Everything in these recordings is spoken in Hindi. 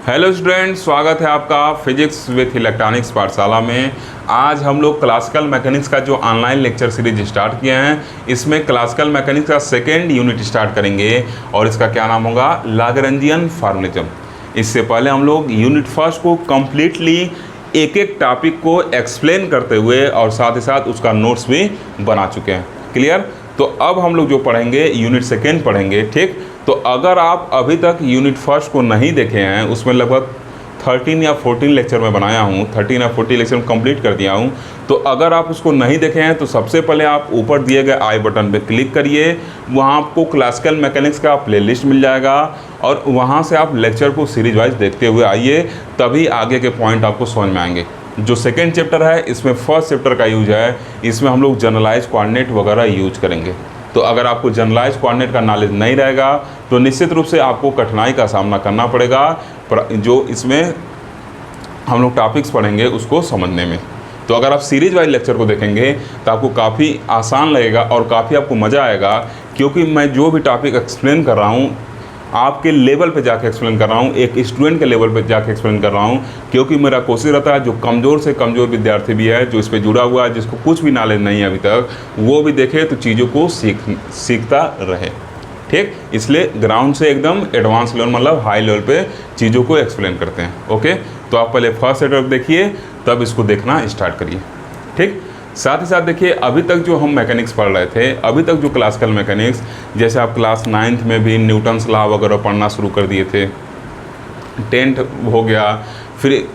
हेलो स्टूडेंट, स्वागत है आपका फिजिक्स विथ इलेक्ट्रॉनिक्स पाठशाला में। आज हम लोग क्लासिकल मैकेनिक्स का जो ऑनलाइन लेक्चर सीरीज स्टार्ट किए हैं, इसमें क्लासिकल मैकेनिक्स का सेकेंड यूनिट स्टार्ट करेंगे और इसका क्या नाम होगा, लाग्रेंजियन फॉर्मूलिज्म। इससे पहले हम लोग यूनिट फर्स्ट को कम्प्लीटली एक एक टॉपिक को एक्सप्लेन करते हुए और साथ ही साथ उसका नोट्स भी बना चुके हैं। क्लियर? तो अब हम लोग जो पढ़ेंगे यूनिट सेकेंड पढ़ेंगे, ठीक। तो अगर आप अभी तक यूनिट फर्स्ट को नहीं देखे हैं, उसमें लगभग 13 या 14 लेक्चर मैं बनाया हूँ, 13 या 14 लेक्चर कंप्लीट कर दिया हूँ। तो अगर आप उसको नहीं देखे हैं तो सबसे पहले आप ऊपर दिए गए आई बटन पे क्लिक करिए, वहाँ आपको क्लासिकल मैकेनिक्स का प्लेलिस्ट मिल जाएगा और वहाँ से आप लेक्चर को सीरीज वाइज देखते हुए आइए, तभी आगे के पॉइंट आपको समझ में आएंगे। जो सेकेंड चैप्टर है, इसमें फर्स्ट चैप्टर का यूज है, इसमें हम लोग जनरलाइज कोऑर्डिनेट वगैरह यूज करेंगे। तो अगर आपको जनरलाइज कोऑर्डिनेट का नॉलेज नहीं रहेगा तो निश्चित रूप से आपको कठिनाई का सामना करना पड़ेगा, जो इसमें हम लोग टॉपिक्स पढ़ेंगे उसको समझने में। तो अगर आप सीरीज वाइज लेक्चर को देखेंगे तो आपको काफ़ी आसान लगेगा और काफ़ी आपको मज़ा आएगा, क्योंकि मैं जो भी टॉपिक एक्सप्लेन कर रहा हूँ आपके लेवल पे जाके एक्सप्लेन कर रहा हूँ, एक स्टूडेंट के लेवल पे जाके एक्सप्लेन कर रहा हूँ, क्योंकि मेरा कोशिश रहता है जो कमज़ोर से कमज़ोर विद्यार्थी भी है, जो इस पर जुड़ा हुआ है, जिसको कुछ भी नॉलेज नहीं है अभी तक, वो भी देखे तो चीज़ों को सीखता रहे, ठीक। इसलिए ग्राउंड से एकदम एडवांस लेवल, मतलब हाई लेवल पे चीज़ों को एक्सप्लेन करते हैं। ओके, तो आप पहले फर्स्ट सेटअप देखिए, तब इसको देखना स्टार्ट करिए, ठीक। साथ ही साथ देखिए, अभी तक जो हम मैकेनिक्स पढ़ रहे थे, अभी तक जो क्लासिकल मैकेनिक्स, जैसे आप क्लास 9th में भी न्यूटन्स लॉ वगैरह पढ़ना शुरू कर दिए थे, 10th हो गया, फिर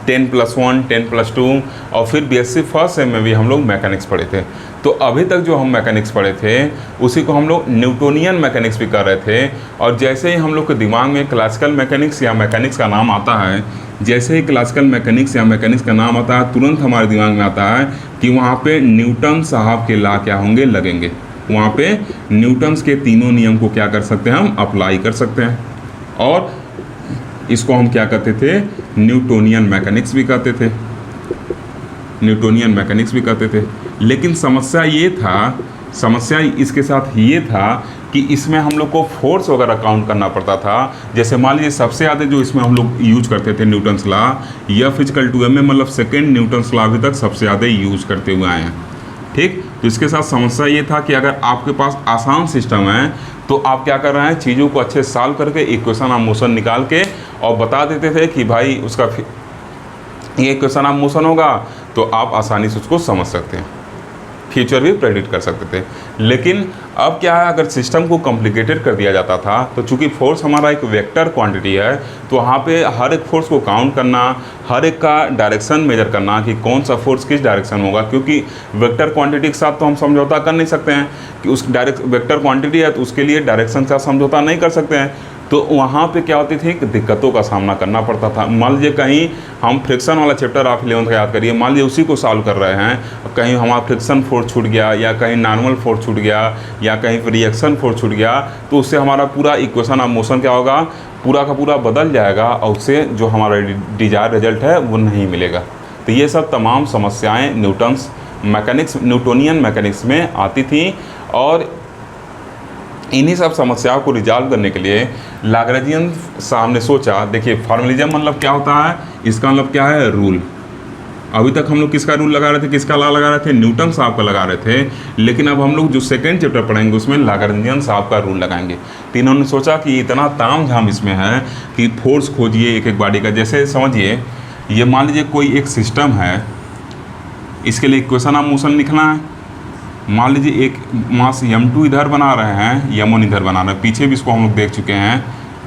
10+1, 10+2 और फिर BSc फर्स्ट सेम में भी हम लोग मैकेनिक्स पढ़े थे। तो अभी तक जो हम मैकेनिक्स पढ़े थे उसी को हम लोग न्यूटोनियन मैकेनिक्स भी कर रहे थे। और जैसे ही हम लोग के दिमाग में क्लासिकल मैकेनिक्स या मैकेनिक्स का नाम आता है, जैसे ही क्लासिकल मैकेनिक्स या मैकेनिक्स का नाम आता है, तुरंत हमारे दिमाग में आता है कि वहाँ पे न्यूटन साहब के लॉ क्या होंगे, लगेंगे। वहाँ पे न्यूटन्स के तीनों नियम को क्या कर सकते हैं, हम अप्लाई कर सकते हैं। और इसको हम क्या कहते थे, न्यूटोनियन मैकेनिक्स भी कहते थे, न्यूटोनियन मैकेनिक्स भी कहते थे। लेकिन समस्या इसके साथ ये था कि इसमें हम लोग को फोर्स वगैरह काउंट करना पड़ता था। जैसे मान लीजिए सबसे ज़्यादा जो इसमें हम लोग यूज करते थे न्यूटन्स लॉ, या F=ma, मतलब सेकेंड न्यूटन्स लॉ अभी तक सबसे ज़्यादा यूज करते हुए आए हैं, ठीक। तो इसके साथ समस्या ये था कि अगर आपके पास आसान सिस्टम है तो आप क्या कर रहे हैं, चीज़ों को अच्छे सॉल्व करके इक्वेशन ऑफ मोशन निकाल के और बता देते थे कि भाई उसका ये इक्वेशन ऑफ मोशन होगा, तो आप आसानी से उसको समझ सकते हैं, फ्यूचर भी प्रेडिक्ट कर सकते थे। लेकिन अब क्या है, अगर सिस्टम को कॉम्प्लिकेटेड कर दिया जाता था, तो चूंकि फोर्स हमारा एक वेक्टर क्वांटिटी है, तो वहाँ पे हर एक फोर्स को काउंट करना, हर एक का डायरेक्शन मेजर करना कि कौन सा फोर्स किस डायरेक्शन होगा, क्योंकि वेक्टर क्वांटिटी के साथ तो हम समझौता कर नहीं सकते हैं कि उस वेक्टर क्वांटिटी है तो उसके लिए डायरेक्शन का समझौता नहीं कर सकते हैं। तो वहाँ पे क्या होती थी कि दिक्कतों का सामना करना पड़ता था। मान लीजिए कहीं हम फ्रिक्शन वाला चैप्टर आप 11th का याद करिए, मान लीजिए उसी को सॉल्व कर रहे हैं, कहीं हमारा फ्रिक्शन फोर्स छूट गया, या कहीं नॉर्मल फोर्स छूट गया, या कहीं रिएक्शन फोर्स छूट गया, तो उससे हमारा पूरा इक्वेशन ऑफ मोशन क्या होगा, पूरा का पूरा बदल जाएगा और उससे जो हमारा डिजायर रिजल्ट है वो नहीं मिलेगा। तो ये सब तमाम समस्याएँ न्यूटोनियन मैकेनिक्स में आती थी। और इन्हीं सब समस्याओं को रिजॉल्व करने के लिए लाग्रेंजियन साहब ने सोचा, देखिए फॉर्मूलिज्म मतलब क्या होता है, इसका मतलब क्या है, रूल। अभी तक हम लोग किसका रूल लगा रहे थे, किसका लॉ लगा रहे थे, न्यूटन साहब का लगा रहे थे। लेकिन अब हम लोग जो सेकेंड चैप्टर पढ़ेंगे उसमें लाग्रेंजियन साहब का रूल लगाएंगे। तो इन्होंने सोचा कि इतना ताम झाम इसमें है कि फोर्स खोजिए एक एक बॉडी का। जैसे समझिए, ये मान लीजिए कोई एक सिस्टम है, इसके लिए इक्वेशन ऑफ मोशन लिखना है। मान लीजिए एक मास m2 इधर बना रहे हैं, m1 इधर बना रहे हैं, पीछे भी इसको हम लोग देख चुके हैं,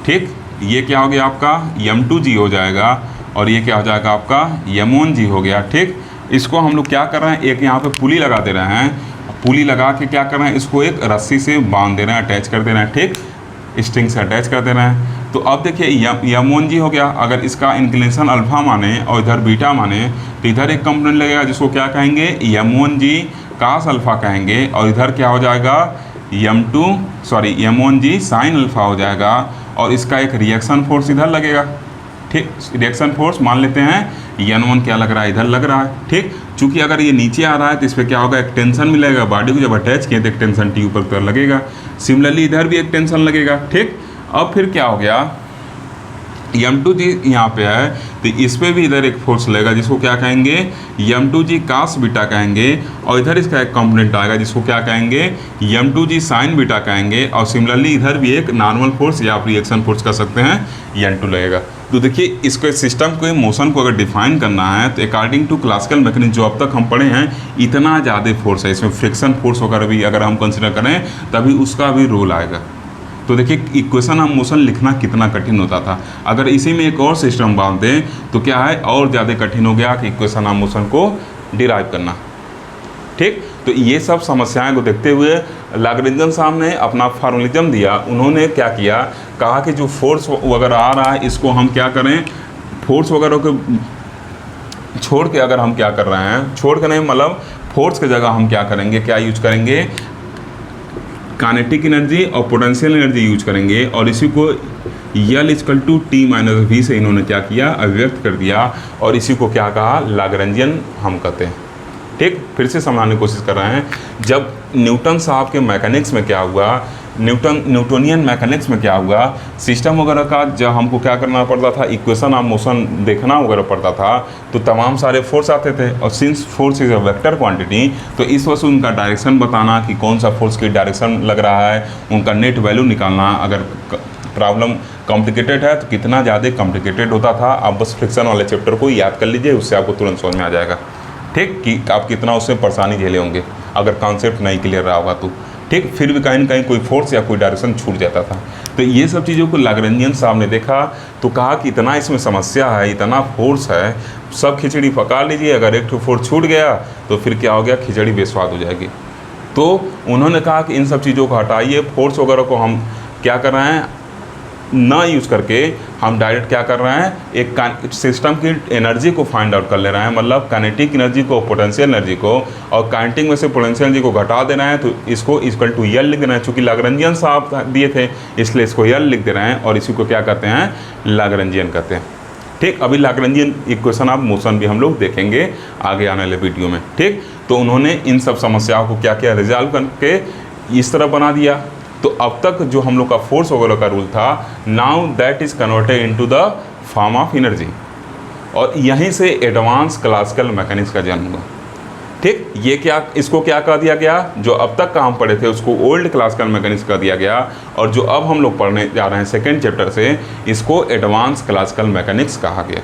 ठीक। ये क्या हो गया आपका, m2g हो जाएगा, और ये क्या हो जाएगा आपका, m1g हो गया, ठीक। इसको हम लोग क्या कर रहे हैं, एक यहाँ पे पुली लगा दे रहे हैं, पुली लगा के क्या कर रहे हैं, इसको एक रस्सी से बांध दे रहे हैं, अटैच कर दे रहे हैं, ठीक, स्ट्रिंग से अटैच कर दे रहे हैं। तो अब देखिए m1g हो गया, अगर इसका इंक्लिनेशन अल्फा माने और इधर बीटा माने, तो इधर एक कंपोनेंट लगेगा जिसको क्या कहेंगे, m1g कास अल्फ़ा कहेंगे, और इधर क्या हो जाएगा, m1g साइन अल्फ़ा हो जाएगा, और इसका एक रिएक्शन फोर्स इधर लगेगा, ठीक। रिएक्शन फोर्स मान लेते हैं n1 क्या लग रहा है, इधर लग रहा है, ठीक। चूँकि अगर ये नीचे आ रहा है तो इस पर क्या होगा, एक टेंशन मिलेगा, बॉडी को जब अटैच किए तो एक टेंशन टी ऊपर की तरफ लगेगा। सिमिलरली इधर भी एक टेंशन लगेगा, ठीक। अब फिर क्या हो गया, m2g यहाँ पे है तो इस पर भी इधर एक फोर्स लगेगा जिसको क्या कहेंगे m2g cos बीटा कहेंगे, और इधर इसका एक कंपोनेंट आएगा जिसको क्या कहेंगे m2g sin बीटा कहेंगे, और सिमिलरली इधर भी एक नॉर्मल फोर्स या आप रिएक्शन फोर्स कर सकते हैं n2 लगेगा। तो देखिए इसको सिस्टम को मोशन को अगर डिफाइन करना है तो अकॉर्डिंग टू क्लासिकल मैकेनिज्म जो अब तक हम पढ़े हैं इतना ज़्यादा फोर्स है इसमें, फ्रिक्शन फोर्स वगैरह भी अगर हम कंसिडर करें तभी उसका भी रोल आएगा। तो देखिए इक्वेशन ऑफ मोशन लिखना कितना कठिन होता था, अगर इसी में एक और सिस्टम बांध दें तो क्या है और ज़्यादा कठिन हो गया कि इक्वेशन ऑफ मोशन को डिराइव करना। ठीक, तो ये सब समस्याएं को देखते हुए लाग्रेंजन साहब ने अपना फार्मूलिज्म दिया। उन्होंने क्या किया, कहा कि जो फोर्स वगैरह आ रहा है इसको हम क्या करें, फोर्स वगैरह को छोड़ के अगर हम क्या कर रहे हैं, छोड़ के नहीं मतलब फोर्स की जगह हम क्या करेंगे, क्या यूज करेंगे, काइनेटिक एनर्जी और पोटेंशियल एनर्जी यूज करेंगे, और इसी को L=T-V से इन्होंने क्या किया, अभिव्यक्त कर दिया, और इसी को क्या कहा, लाग्रेंजियन हम कहते हैं। ठीक, फिर से समझाने की कोशिश कर रहे हैं। जब न्यूटन साहब के मैकेनिक्स में क्या हुआ, न्यूटोनियन मैकेनिक्स में क्या हुआ, सिस्टम वगैरह का जब हमको क्या करना पड़ता था, इक्वेशन ऑफ मोशन देखना वगैरह पड़ता था, तो तमाम सारे फोर्स आते थे, और since force is a vector quantity तो इस वजह से उनका डायरेक्शन बताना कि कौन सा फोर्स की डायरेक्शन लग रहा है, उनका नेट वैल्यू निकालना, अगर प्रॉब्लम कॉम्प्लिकेटेड है तो कितना ज़्यादा कॉम्प्लिकेटेड होता था। आप बस फ्रिक्शन वाले चैप्टर को याद कर लीजिए, उससे आपको तुरंत समझ में आ जाएगा। ठीक, कि आप कितना उससे परेशानी झेले होंगे अगर कॉन्सेप्ट नहीं क्लियर रहा होगा तो। ठीक, फिर भी कहीं न कहीं कोई फोर्स या कोई डायरेक्शन छूट जाता था। तो ये सब चीज़ों को लाग्रेंजियन साहब ने देखा तो कहा कि इतना इसमें समस्या है, इतना फोर्स है, सब खिचड़ी पका लीजिए, अगर एक फोर्स छूट गया तो फिर क्या हो गया, खिचड़ी बेस्वाद हो जाएगी। तो उन्होंने कहा कि इन सब चीज़ों को हटाइए, फोर्स वगैरह को हम क्या कर रहे हैं ना यूज़ करके हम डायरेक्ट क्या कर रहे हैं, एक सिस्टम की एनर्जी को फाइंड आउट कर ले रहे हैं, मतलब काइनेटिक एनर्जी को, पोटेंशियल एनर्जी को, और काइनेटिक में से पोटेंशियल एनर्जी को घटा दे रहे हैं, तो इसको इक्वल टू यल लिख दे रहे हैं। चूँकि लाग्रेंजियन साहब दिए थे इसलिए इसको यल लिख दे रहे हैं, और इसी को क्या कहते हैं, लाग्रेंजियन कहते हैं। ठीक, अभी लाग्रेंजियन इक्वेशन ऑफ मोशन भी हम लोग देखेंगे आगे आने वाले वीडियो में। ठीक, तो उन्होंने इन सब समस्याओं को क्या किया, रिजॉल्व करके इस तरह बना दिया। तो अब तक जो हम लोग का फोर्स वगैरह का रूल था, now that is converted into the form of energy, और यहीं से एडवांस क्लासिकल मैकेनिक्स का जन्म हुआ। ठीक, ये क्या, इसको क्या कह दिया गया, जो अब तक का हम पढ़े थे उसको ओल्ड क्लासिकल मैकेनिक्स कह दिया गया, और जो अब हम लोग पढ़ने जा रहे हैं सेकेंड चैप्टर से, इसको एडवांस क्लासिकल मैकेनिक्स कहा गया।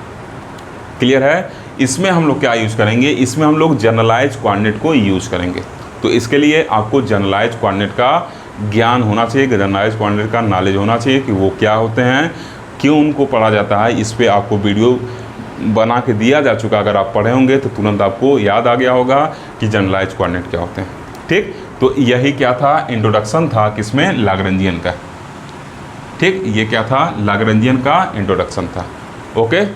क्लियर है। इसमें हम लोग क्या यूज़ करेंगे, इसमें हम लोग जनरलाइज कोऑर्डिनेट को यूज़ करेंगे। तो इसके लिए आपको जनरलाइज कोऑर्डिनेट का ज्ञान होना चाहिए, जनरलाइज कोऑर्डिनेट का नॉलेज होना चाहिए कि वो क्या होते हैं, क्यों उनको पढ़ा जाता है। इस पर आपको वीडियो बना के दिया जा चुका, अगर आप पढ़े होंगे तो तुरंत आपको याद आ गया होगा कि जनरलाइज कोऑर्डिनेट क्या होते हैं। ठीक, तो यही क्या था, इंट्रोडक्शन था किसमें, लाग्रेंजियन का। ठीक, ये क्या था, लाग्रेंजियन का इंट्रोडक्शन था। ओके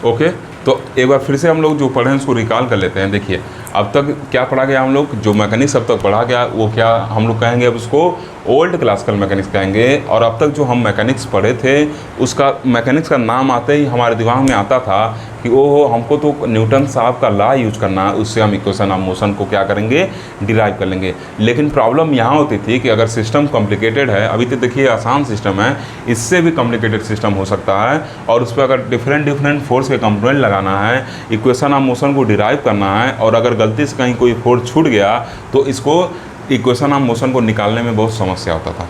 ओके, तो एक बार फिर से हम लोग जो पढ़े हैं उसको रिकॉल कर लेते हैं। देखिए अब तक क्या पढ़ा गया, हम लोग जो मैकेनिक्स अब तक पढ़ा गया वो क्या हम लोग कहेंगे, अब उसको ओल्ड क्लासिकल मैकेनिक्स कहेंगे। और अब तक जो हम मैकेनिक्स पढ़े थे उसका मैकेनिक्स का नाम आते ही हमारे दिमाग में आता था कि ओहो हमको तो न्यूटन साहब का लॉ यूज करना है, उससे हम इक्वेशन ऑफ मोशन को क्या करेंगे, डिराइव कर लेंगे। लेकिन प्रॉब्लम यहाँ होती थी कि अगर सिस्टम कॉम्प्लिकेटेड है, अभी तो देखिए आसान सिस्टम है, इससे भी कॉम्प्लिकेटेड सिस्टम हो सकता है, और उस पर अगर डिफरेंट फोर्स के कंपोनेंट लगाना है, इक्वेशन ऑफ मोशन को डिराइव करना है, और अगर गलती से कहीं कोई फोर्स छूट गया तो इसको इक्वेशन ऑफ मोशन को निकालने में बहुत समस्या होता था।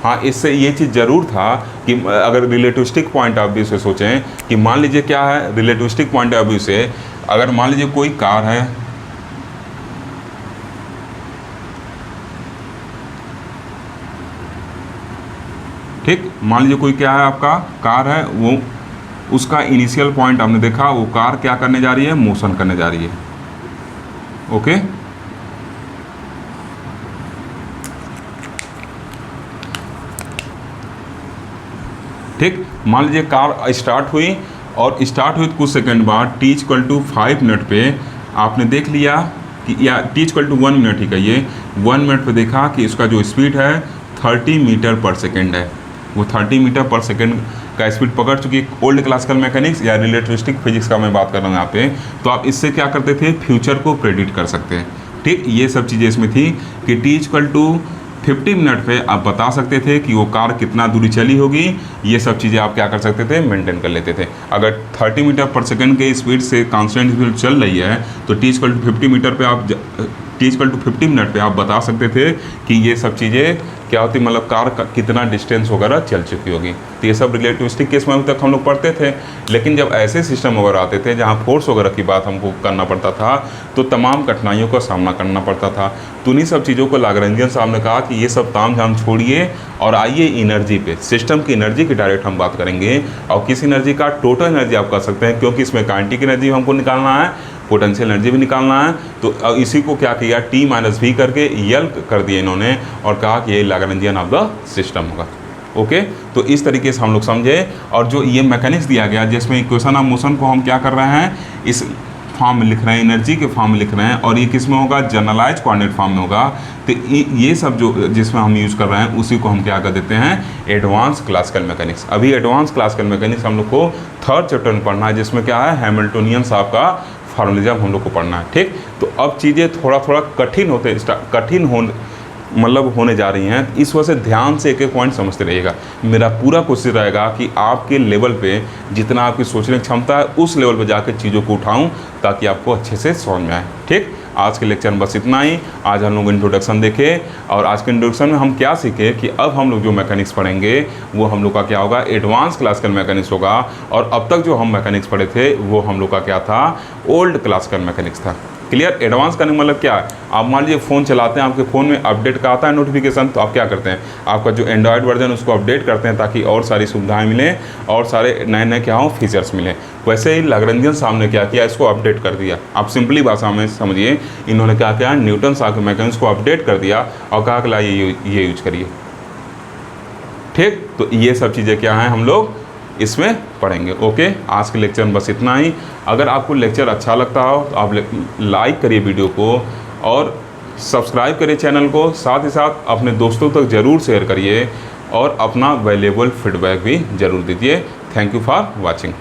हाँ, इससे ये चीज़ ज़रूर था कि अगर रिलेटिविस्टिक पॉइंट ऑफ व्यू से सोचें कि मान लीजिए क्या है, रिलेटिविस्टिक पॉइंट ऑफ व्यू से अगर मान लीजिए कोई कार है, ठीक, मान लीजिए कोई क्या है, आपका कार है, वो उसका इनिशियल पॉइंट आपने देखा, वो कार क्या करने जा रही है, मोशन करने जा रही है। ओके, ठीक, मान लीजिए कार स्टार्ट हुई, और स्टार्ट हुई कुछ सेकंड बाद t=5 मिनट पे आपने देख लिया कि, या t=1 मिनट ही कहिए, 1 मिनट पे देखा कि इसका जो स्पीड है 30 मीटर पर सेकेंड है। वो 30 मीटर पर सेकेंड का स्पीड पकड़ चुकी। ओल्ड क्लासिकल मैकेनिक्स या रिलेटिविस्टिक फिजिक्स का मैं बात कर रहा हूँ यहाँ पे, तो आप इससे क्या करते थे, फ्यूचर को प्रेडिक्ट कर सकते हैं। ठीक, ये सब चीज़ें इसमें थी कि 50 मिनट पे आप बता सकते थे कि वो कार कितना दूरी चली होगी। ये सब चीज़ें आप क्या कर सकते थे, मेंटेन कर लेते थे। अगर 30 मीटर पर सेकंड के स्पीड से कांस्टेंट स्पीड चल रही है तो t=50 मीटर पे आप t=50 मिनट पे आप बता सकते थे कि ये सब चीज़ें क्या होती, मतलब कार का कितना डिस्टेंस वगैरह चल चुकी होगी। तो ये सब रिलेटिविस्टिक केस में अभी तक हम लोग पढ़ते थे। लेकिन जब ऐसे सिस्टम वगैरह आते थे जहाँ फोर्स वगैरह की बात हमको करना पड़ता था तो तमाम कठिनाइयों का सामना करना पड़ता था। तो उन्हीं सब चीज़ों को लाग्रांजियन साहब ने कहा कि ये सब तामझाम छोड़िए और आइए एनर्जी पे, सिस्टम की एनर्जी की डायरेक्ट हम बात करेंगे। और किस एनर्जी का, टोटल एनर्जी आप कर सकते हैं, क्योंकि इसमें काइनेटिक एनर्जी हमको निकालना है, पोटेंशियल एनर्जी भी निकालना है। तो इसी को क्या किया, T-V करके यल कर दिए इन्होंने और कहा कि ये लाग्रांजियन ऑफ द सिस्टम होगा। ओके, तो इस तरीके से हम लोग समझे। और जो ये मैकेनिक्स दिया गया जिसमें इक्वेशन ऑफ मोशन को हम क्या कर रहे हैं, इस फॉर्म में लिख रहे हैं, एनर्जी के फॉर्म में लिख रहे हैं, और ये किस में होगा, जनरलाइज कोऑर्डिनेट फॉर्म में होगा। तो ये सब जो जिसमें हम यूज़ कर रहे हैं उसी को हम क्या कर देते हैं, एडवांस क्लासिकल मैकेनिक्स। अभी एडवांस क्लासिकल मैकेनिक्स हम लोग को 3rd चैप्टर में पढ़ना है, जिसमें क्या है, हैमिल्टोनियन साहब का फार्मूलिज्म हम लोग को पढ़ना है। ठीक, तो अब चीज़ें थोड़ा थोड़ा कठिन होने जा रही हैं। इस वजह से ध्यान से एक एक पॉइंट समझते रहिएगा। मेरा पूरा कोशिश रहेगा कि आपके लेवल पे जितना आपकी सोचने की क्षमता है उस लेवल पे जाकर चीज़ों को उठाऊं ताकि आपको अच्छे से समझ में आए। ठीक, आज के लेक्चर में बस इतना ही। आज हम लोग इंट्रोडक्शन देखे और आज के इंट्रोडक्शन में हम क्या सीखे कि अब हम लोग जो मैकेनिक्स पढ़ेंगे वो हम लोग का क्या होगा, एडवांस क्लासिकल मैकेनिक्स होगा। और अब तक जो हम मैकेनिक्स पढ़े थे वो हम लोग का क्या था, ओल्ड क्लासिकल मैकेनिक्स था। क्लियर। एडवांस करने का मतलब क्या है, आप मान लीजिए फ़ोन चलाते हैं, आपके फ़ोन में अपडेट का आता है नोटिफिकेशन, तो आप क्या करते हैं, आपका जो एंड्रॉयड वर्जन उसको अपडेट करते हैं ताकि और सारी सुविधाएं मिलें और सारे नए नए क्या हो, फीचर्स मिलें। वैसे ही लाग्रांजियन साहब ने क्या किया, इसको अपडेट कर दिया। आप सिंपली भाषा में समझिए, इन्होंने क्या किया, न्यूटन साहब के मैकेनिक्स को अपडेट कर दिया और कहा कि लाइए ये यूज करिए। ठीक, तो ये सब चीज़ें क्या हैं, हम लोग इसमें पढ़ेंगे। ओके, आज के लेक्चर में बस इतना ही। अगर आपको लेक्चर अच्छा लगता हो तो आप लाइक करिए वीडियो को और सब्सक्राइब करिए चैनल को, साथ ही साथ अपने दोस्तों तक ज़रूर शेयर करिए और अपना वैल्यूएबल फीडबैक भी ज़रूर दीजिए। Thank you for watching.